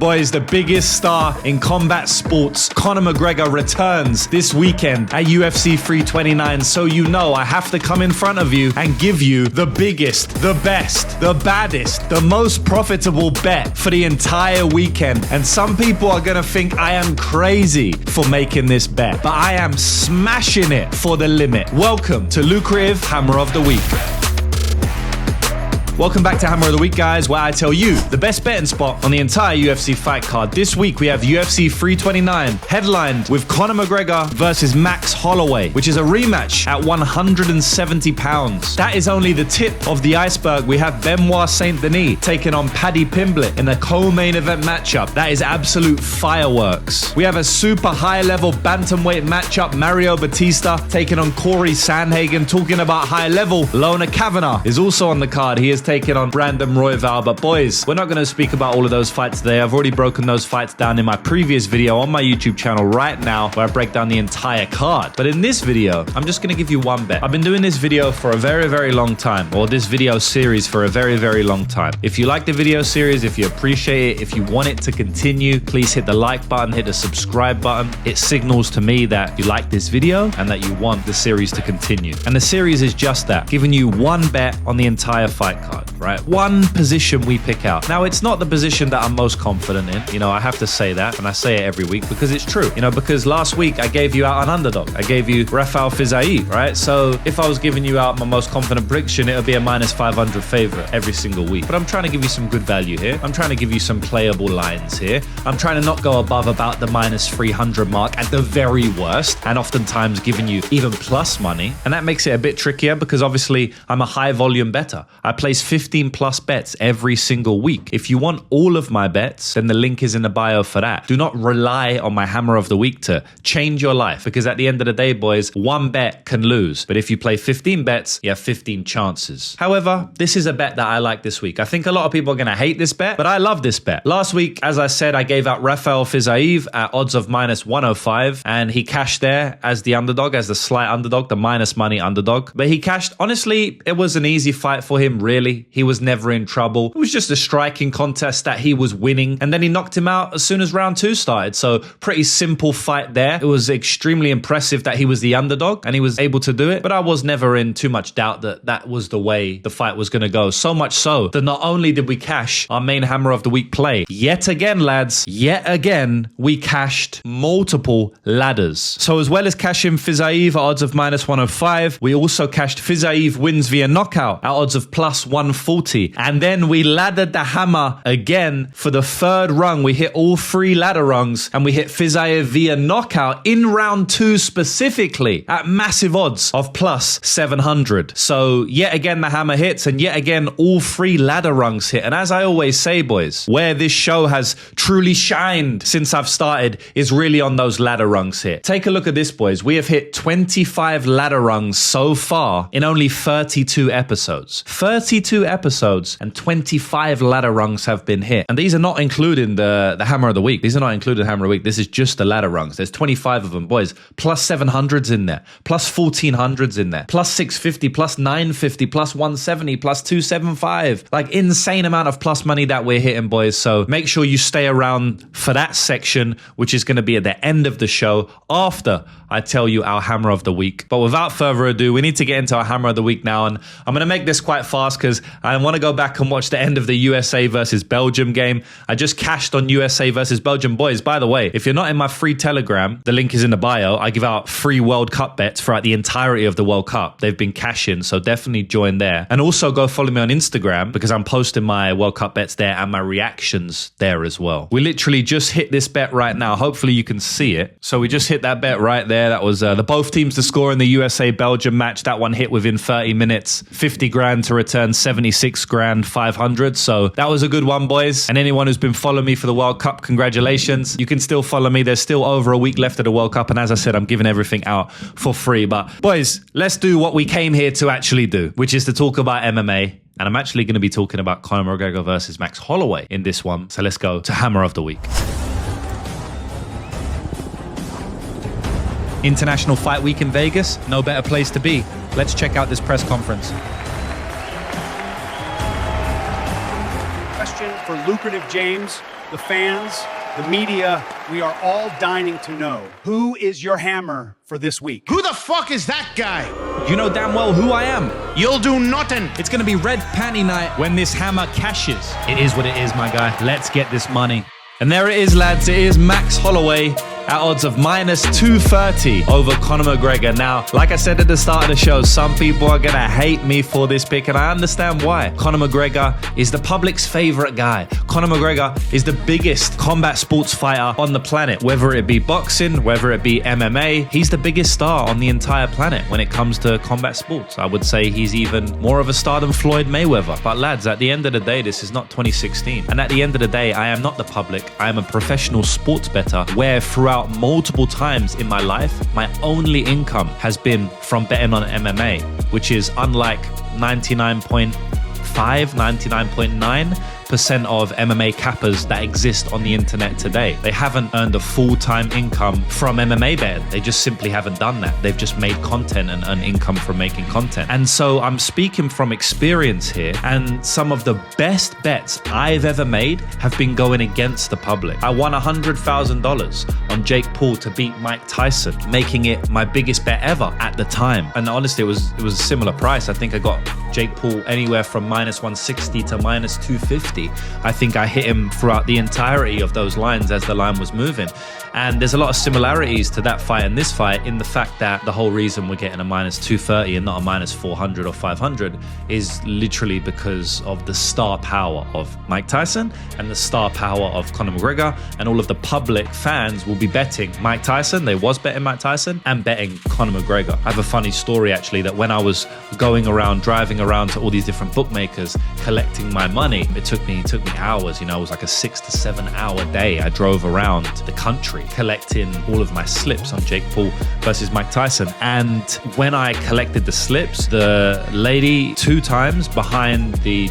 Boys, the biggest star in combat sports, Conor McGregor, returns this weekend at UFC 329. So you know I have to come in front of you and give you the biggest, the best, the baddest, the most profitable bet for the entire weekend. And some people are going to think I am crazy for making this bet, but I am smashing it for the limit. Welcome to Lucrative Hammer of the Week. Welcome back to Hammer of the Week, guys, where I tell you the best betting spot on the entire UFC fight card. This week, we have UFC 329, headlined with Conor McGregor versus Max Holloway, which is a rematch at 170 pounds. That is only the tip of the iceberg. We have Benoit Saint Denis taking on Paddy Pimblett in a co-main event matchup. That is absolute fireworks. We have a super high-level bantamweight matchup. Mario Batista taking on Corey Sandhagen. Talking about high level, Lona Kavanagh is also on the card. He is taking on Brandon Royval. But boys, we're not going to speak about all of those fights today. I've already broken those fights down in my previous video on my YouTube channel right now, where I break down the entire card. But in this video, I'm just going to give you one bet. I've been doing this video for a very, very long time, or this video series for a very, very long time. If you like the video series, if you appreciate it, if you want it to continue, please hit the like button, hit the subscribe button. It signals to me that you like this video and that you want the series to continue. And the series is just that, giving you one bet on the entire fight card. Right? One position we pick out. Now, it's not the position that I'm most confident in. You know, I have to say that, and I say it every week because it's true. You know, because last week I gave you out an underdog. I gave you Rafael Fiziev, right? So if I was giving you out my most confident prediction, it would be a minus 500 favorite every single week. But I'm trying to give you some good value here. I'm trying to give you some playable lines here. I'm trying to not go above about the minus 300 mark at the very worst, and oftentimes giving you even plus money. And that makes it a bit trickier because obviously I'm a high volume bettor. I place 15 plus bets every single week. If you want all of my bets, then the link is in the bio for that. Do not rely on my Hammer of the Week to change your life, because at the end of the day, boys, one bet can lose. But if you play 15 bets, you have 15 chances. However, this is a bet that I like this week. I think a lot of people are going to hate this bet, but I love this bet. Last week, as I said, I gave out Rafael Fiziev at odds of minus 105, and he cashed there as the underdog, as the slight underdog, the minus money underdog. But he cashed. Honestly, it was an easy fight for him, really. He was never in trouble. It was just a striking contest that he was winning, and then he knocked him out as soon as round 2 started. So pretty simple fight there. It was extremely impressive that he was the underdog and he was able to do it, but I was never in too much doubt that that was the way the fight was going to go. So much so that not only did we cash our main Hammer of the Week play, yet again, lads, yet again, we cashed multiple ladders. So as well as cashing Fiziev at odds of minus 105, we also cashed Fiziev wins via knockout at odds of plus 140. And then we laddered the hammer again for the third rung. We hit all 3 ladder rungs, and we hit Fiziev via knockout in round 2 specifically at massive odds of plus 700. So yet again, the hammer hits, and yet again, all 3 ladder rungs hit. And as I always say, boys, where this show has truly shined since I've started is really on those ladder rungs hit. Take a look at this, boys. We have hit 25 ladder rungs so far in only 32 episodes. 32 episodes and 25 ladder rungs have been hit. And these are not including the Hammer of the Week. These are not included Hammer of the Week. This is just the ladder rungs. There's 25 of them, boys. Plus 700s in there. Plus 1400s in there. Plus 650, plus 950, plus 170, plus 275. Like insane amount of plus money that we're hitting, boys. So make sure you stay around for that section, which is going to be at the end of the show after I tell you our Hammer of the Week. But without further ado, we need to get into our Hammer of the Week now. And I'm going to make this quite fast because I want to go back and watch the end of the USA versus Belgium game. I just cashed on USA versus Belgium. Boys, by the way, if you're not in my free Telegram, the link is in the bio. I give out free World Cup bets throughout the entirety of the World Cup. They've been cashing, so definitely join there. And also go follow me on Instagram because I'm posting my World Cup bets there and my reactions there as well. We literally just hit this bet right now. Hopefully you can see it. So we just hit that bet right there. That was the both teams to score in the USA-Belgium match. That one hit within 30 minutes. 50 grand to return 76 grand 500. So that was a good one, boys. And anyone who's been following me for the World Cup, congratulations. You can still follow me. There's still over a week left of the World Cup. And as I said, I'm giving everything out for free. But boys, let's do what we came here to actually do, which is to talk about MMA. And I'm actually going to be talking about Conor McGregor versus Max Holloway in this one. So let's go to Hammer of the Week. International Fight Week in Vegas, no better place to be. Let's check out this press conference. Question for Lucrative James. the fans, the media, we are all dying to know, who is your hammer for this week? Who the fuck is that guy? You know damn well who I am. You'll do nothing. It's gonna be red panty night when this hammer cashes. It is what it is, my guy. Let's get this money. And there it is, lads. It is Max Holloway at odds of minus 230 over Conor McGregor. Now, like I said at the start of the show, some people are going to hate me for this pick, and I understand why. Conor McGregor is the public's favorite guy. Conor McGregor is the biggest combat sports fighter on the planet, whether it be boxing, whether it be MMA. He's the biggest star on the entire planet when it comes to combat sports. I would say he's even more of a star than Floyd Mayweather. But lads, at the end of the day, this is not 2016. And at the end of the day, I am not the public. I am a professional sports bettor where throughout multiple times in my life, my only income has been from betting on MMA, which is unlike 99.9% of MMA cappers that exist on the internet today. They haven't earned a full-time income from MMA betting. They just simply haven't done that. They've just made content and earned income from making content. And so I'm speaking from experience here, and some of the best bets I've ever made have been going against the public. I won $100,000 on Jake Paul to beat Mike Tyson, making it my biggest bet ever at the time. And honestly, it was a similar price. I think I got Jake Paul anywhere from minus 160 to minus 250. I think I hit him throughout the entirety of those lines as the line was moving. And there's a lot of similarities to that fight and this fight in the fact that the whole reason we're getting a minus 230 and not a minus 400 or 500 is literally because of the star power of Mike Tyson and the star power of Conor McGregor, and all of the public fans will be betting Mike Tyson. They was betting Mike Tyson and betting Conor McGregor. I have a funny story actually, that when I was driving around to all these different bookmakers collecting my money, it took me hours. You know, it was like a 6 to 7 hour day. I drove around the country collecting all of my slips on Jake Paul versus Mike Tyson. And when I collected the slips, the lady 2 times behind the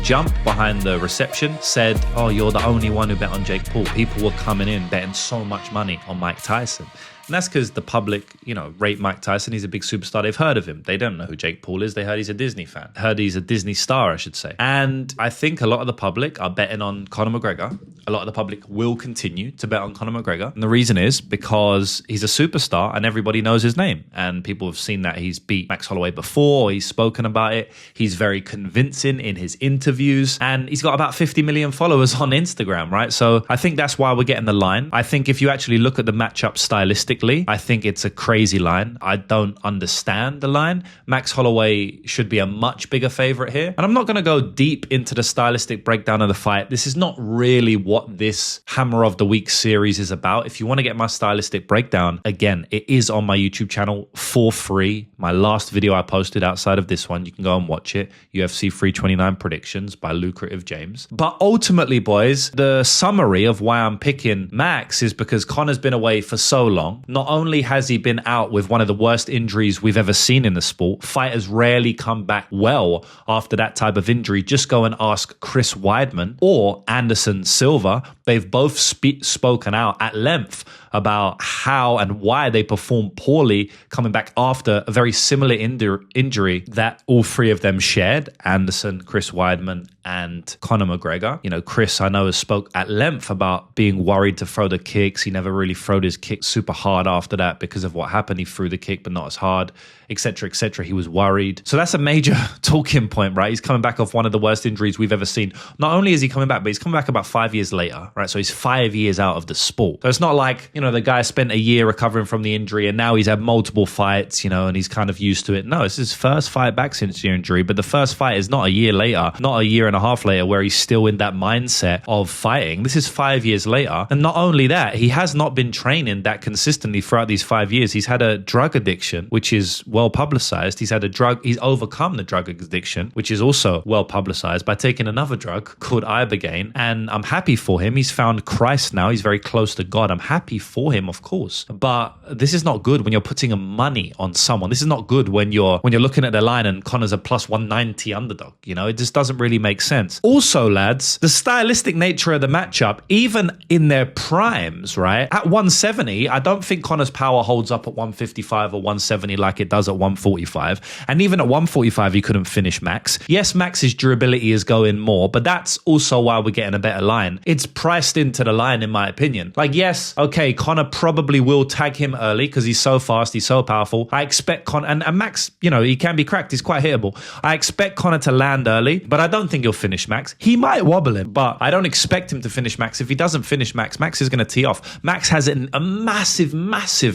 reception said, "Oh, you're the only one who bet on Jake Paul. People were coming in betting so much money on Mike Tyson." And that's because the public, rate Mike Tyson. He's a big superstar. They've heard of him. They don't know who Jake Paul is. They heard he's a Disney fan. Heard he's a Disney star, I should say. And I think a lot of the public are betting on Conor McGregor. A lot of the public will continue to bet on Conor McGregor. And the reason is because he's a superstar and everybody knows his name. And people have seen that he's beat Max Holloway before. He's spoken about it. He's very convincing in his interviews. And he's got about 50 million followers on Instagram, right? So I think that's why we're getting the line. I think if you actually look at the matchup stylistically, I think it's a crazy line. I don't understand the line. Max Holloway should be a much bigger favorite here. And I'm not going to go deep into the stylistic breakdown of the fight. This is not really what this Hammer of the Week series is about. If you want to get my stylistic breakdown, again, it is on my YouTube channel for free. My last video I posted outside of this one, you can go and watch it. UFC 329 Predictions by Lucrative James. But ultimately, boys, the summary of why I'm picking Max is because Conor's been away for so long. Not only has he been out with one of the worst injuries we've ever seen in the sport, fighters rarely come back well after that type of injury. Just go and ask Chris Weidman or Anderson Silva. They've both spoken out at length about how and why they performed poorly coming back after a very similar injury that all three of them shared, Anderson, Chris Weidman, and Conor McGregor. Chris, I know, has spoke at length about being worried to throw the kicks. He never really throwed his kick super hard after that because of what happened. He threw the kick, but not as hard, etc., etc. He was worried. So that's a major talking point, right? He's coming back off one of the worst injuries we've ever seen. Not only is he coming back, but he's coming back about 5 years later, right? So he's 5 years out of the sport. So it's not like, the guy spent a year recovering from the injury and now he's had multiple fights, and he's kind of used to it. No, it's his first fight back since the injury, but the first fight is not a year later, not a year and a half later where he's still in that mindset of fighting. This is 5 years later. And not only that, he has not been training that consistently throughout these 5 years. He's had a drug addiction, which is well publicized. He's overcome the drug addiction, which is also well publicized by taking another drug called ibogaine. And I'm happy for him. He's found Christ now. He's very close to God. I'm happy for him, of course. But this is not good when you're putting money on someone. This is not good when you're looking at the line and Conor's a plus 190 underdog. It just doesn't really make sense. Also, lads, the stylistic nature of the matchup, even in their primes, right? At 170, I don't think Conor's power holds up at 155 or 170 like it does at 145. And even at 145, he couldn't finish Max. Yes, Max's durability is going more, but that's also why we're getting a better line. It's priced into the line, in my opinion. Like, yes, okay, Conor probably will tag him early because he's so fast, he's so powerful. I expect Conor, and Max, you know, he can be cracked, he's quite hittable. I expect Conor to land early, but I don't think he'll finish Max. He might wobble him, but I don't expect him to finish Max. If he doesn't finish Max, Max is going to tee off. Max has a massive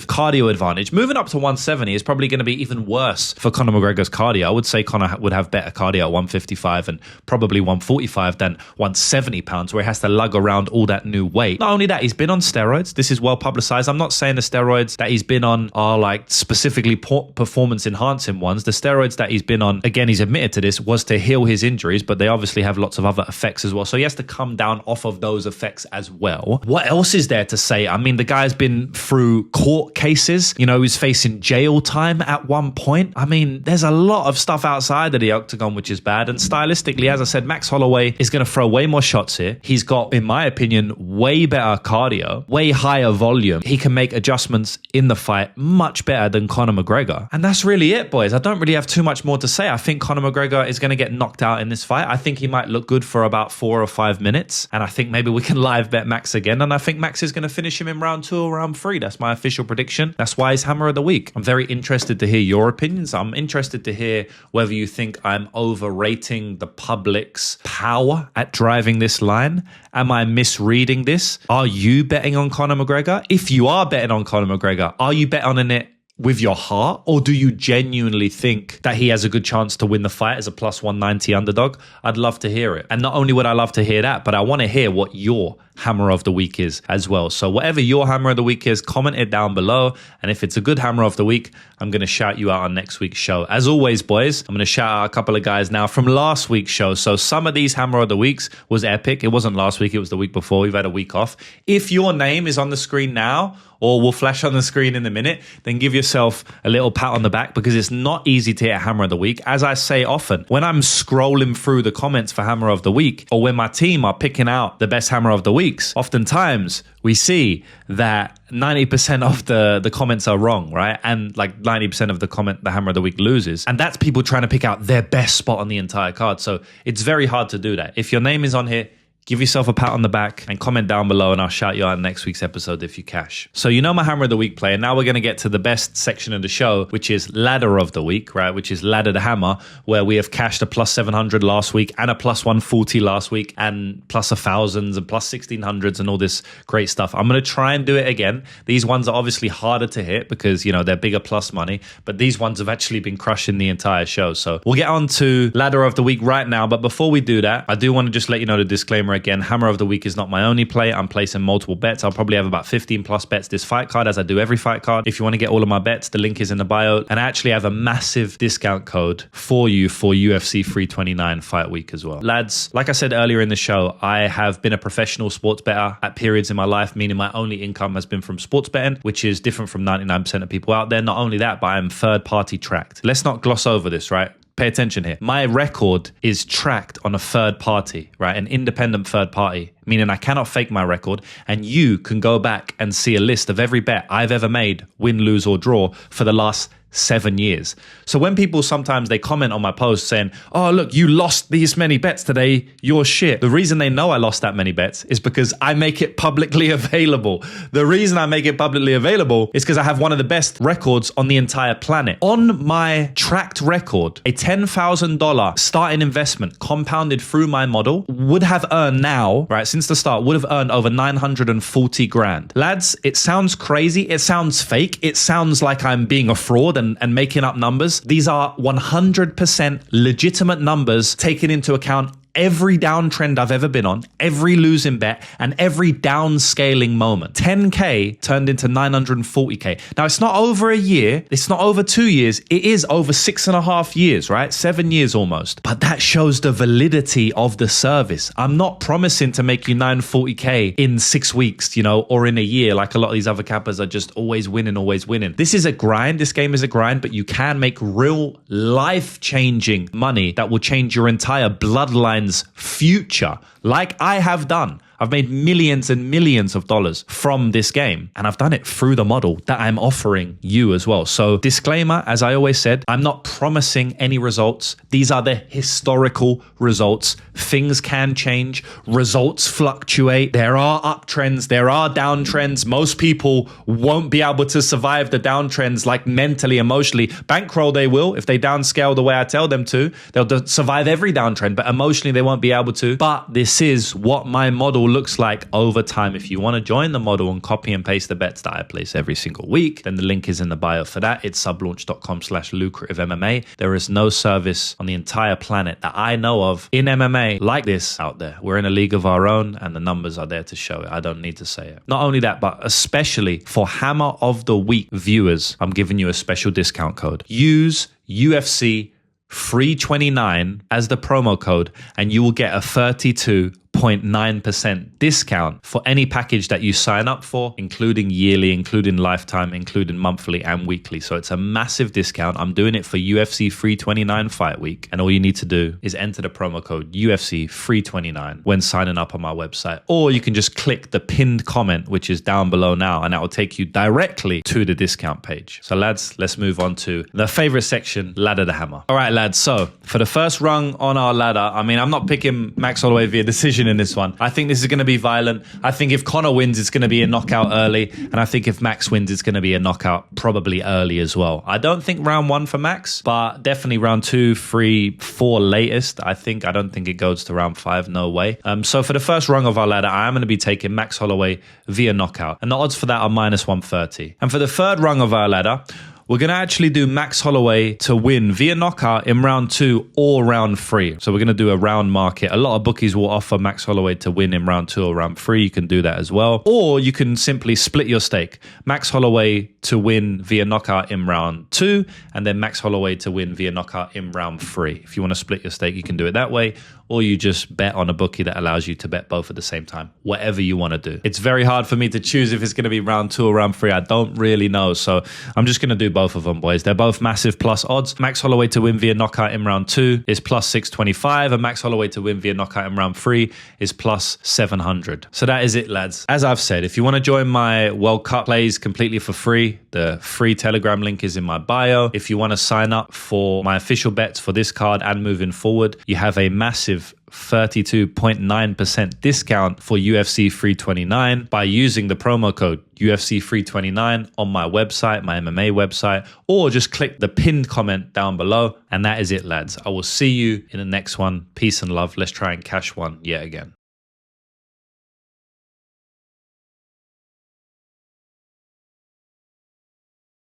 cardio advantage. Moving up to 170 is probably going to be even worse for Conor McGregor's cardio. I would say Conor would have better cardio at 155 and probably 145 than 170 pounds, where he has to lug around all that new weight. Not only that, he's been on steroids. This is well publicized. I'm not saying the steroids that he's been on are like specifically performance enhancing ones. The steroids that he's been on, again, he's admitted to this, was to heal his injuries, but they obviously have lots of other effects as well. So he has to come down off of those effects as well. What else is there to say? I mean, the guy's been through court cases. You know, he's facing jail time at one point. I mean, there's a lot of stuff outside of the octagon, which is bad. And stylistically, as I said, Max Holloway is going to throw way more shots here. He's got, in my opinion, way better cardio, way higher volume. He can make adjustments in the fight much better than Conor McGregor. And that's really it, boys. I don't really have too much more to say. I think Conor McGregor is going to get knocked out in this fight. I think he might look good for about 4 or 5 minutes. And I think maybe we can live bet Max again. And I think Max is going to finish him in round 2 or round 3. That's my official prediction. That's why he's Hammer of the Week. I'm very interested to hear your opinions. I'm interested to hear whether you think I'm overrating the public's power at driving this line. Am I misreading this? Are you betting on Conor McGregor? If you are betting on Conor McGregor, are you betting on it with your heart, or do you genuinely think that he has a good chance to win the fight as a plus 190 underdog? I'd love to hear it. And not only would I love to hear that, but I want to hear what your Hammer of the Week is as well. So whatever your Hammer of the Week is, comment it down below. And if it's a good Hammer of the Week, I'm going to shout you out on next week's show. As always, boys, I'm going to shout out a couple of guys now from last week's show. So some of these Hammer of the Weeks was epic. It wasn't last week, it was the week before. We've had a week off. If your name is on the screen now, or will flash on the screen in a minute, then give yourself a little pat on the back, because it's not easy to hit Hammer of the Week. As I say often, when I'm scrolling through the comments for Hammer of the Week, or when my team are picking out the best Hammer of the Weeks, oftentimes we see that 90% of the comments are wrong, right? And like 90% of the Hammer of the Week loses. And that's people trying to pick out their best spot on the entire card. So it's very hard to do that. If your name is on here, give yourself a pat on the back and comment down below, and I'll shout you out in next week's episode if you cash. So you know my Hammer of the Week play, and now we're going to get to the best section of the show, which is Ladder of the Week, right? Which is Ladder the Hammer, where we have cashed a plus 700 last week and a plus 140 last week and plus 1,000s and plus 1,600s and all this great stuff. I'm going to try and do it again. These ones are obviously harder to hit because, you know, they're bigger plus money, but these ones have actually been crushing the entire show. So we'll get on to Ladder of the Week right now. But before we do that, I do want to just let you know the disclaimer again. Hammer of the Week is not my only play. I'm placing multiple bets. I'll probably have about 15 plus bets this fight card, as I do every fight card. If you want to get all of my bets, the link is in the bio. And I actually have a massive discount code for you for UFC 329 fight week as well. Lads, like I said earlier in the show, I have been a professional sports bettor at periods in my life, meaning my only income has been from sports betting, which is different from 99% of people out there. Not only that, but I'm third party tracked. Let's not gloss over this, right? Pay attention here. My record is tracked on a third party, right? An independent third party, meaning I cannot fake my record. And you can go back and see a list of every bet I've ever made, win, lose, or draw, for the last 7 years. So when people sometimes they comment on my post saying, oh, look, you lost these many bets today, you're shit. The reason they know I lost that many bets is because I make it publicly available. The reason I make it publicly available is because I have one of the best records on the entire planet. On my tracked record, a $10,000 starting investment compounded through my model would have earned now, right, since the start, would have earned over 940 grand. Lads, it sounds crazy. It sounds fake. It sounds like I'm being a fraud and making up numbers. These are 100% legitimate numbers, taking into account every downtrend I've ever been on, every losing bet, and every downscaling moment. 10K turned into 940K. Now, it's not over a year. It's not over 2 years. It is over 6.5 years, right? 7 years almost. But that shows the validity of the service. I'm not promising to make you 940K in 6 weeks, you know, or in a year, like a lot of these other cappers are just always winning, always winning. This is a grind. This game is a grind, but you can make real life-changing money that will change your entire bloodline's future, like I have done. I've made millions and millions of dollars from this game, and I've done it through the model that I'm offering you as well. So disclaimer, as I always said, I'm not promising any results. These are the historical results. Things can change. Results fluctuate. There are uptrends. There are downtrends. Most people won't be able to survive the downtrends, like mentally, emotionally. Bankroll they will. If they downscale the way I tell them to, they'll survive every downtrend, but emotionally they won't be able to. But this is what my model looks like over time. If you want to join the model and copy and paste the bets that I place every single week, then the link is in the bio for that. It's sublaunch.com/lucrative MMA. There is no service on the entire planet that I know of in MMA like this out there. We're in a league of our own, and the numbers are there to show it. I don't need to say it. Not only that, but especially for Hammer of the Week viewers, I'm giving you a special discount code. Use UFC Free29 as the promo code, and you will get a 32.9% discount for any package that you sign up for, including yearly, including lifetime, including monthly and weekly. So it's a massive discount. I'm doing it for UFC Free29 Fight Week, and all you need to do is enter the promo code UFC Free29 when signing up on my website, or you can just click the pinned comment, which is down below now, and that will take you directly to the discount page. So lads, let's move on to the favorite section, Ladder the Hammer. All right, lads. So for the first rung on our ladder, I mean, I'm not picking Max Holloway via decision in this one. I think this is going to be violent. I think if Conor wins, it's going to be a knockout early. And I think if Max wins, it's going to be a knockout probably early as well. I don't think round 1 for Max, but definitely round 2, 3, 4 latest. I don't think it goes to round 5. No way. So for the first rung of our ladder, I am going to be taking Max Holloway via knockout. And the odds for that are -130. And for the third rung of our ladder, we're going to actually do Max Holloway to win via knockout in round 2 or round 3. So we're going to do a round market. A lot of bookies will offer Max Holloway to win in round 2 or round 3. You can do that as well. Or you can simply split your stake. Max Holloway to win via knockout in round 2, and then Max Holloway to win via knockout in round 3. If you want to split your stake, you can do it that way. Or you just bet on a bookie that allows you to bet both at the same time. Whatever you want to do. It's very hard for me to choose if it's going to be round 2 or round 3. I don't really know. So I'm just going to do both of them, boys. They're both massive plus odds. Max Holloway to win via knockout in round 2 is +625. And Max Holloway to win via knockout in round 3 is +700. So that is it, lads. As I've said, if you want to join my World Cup plays completely for free, the free Telegram link is in my bio. If you want to sign up for my official bets for this card and moving forward, you have a massive 32.9% discount for UFC Free29 by using the promo code UFC Free29 on my website, my MMA website, or just click the pinned comment down below. And that is it, lads. I will see you in the next one. Peace and love. Let's try and cash one yet again.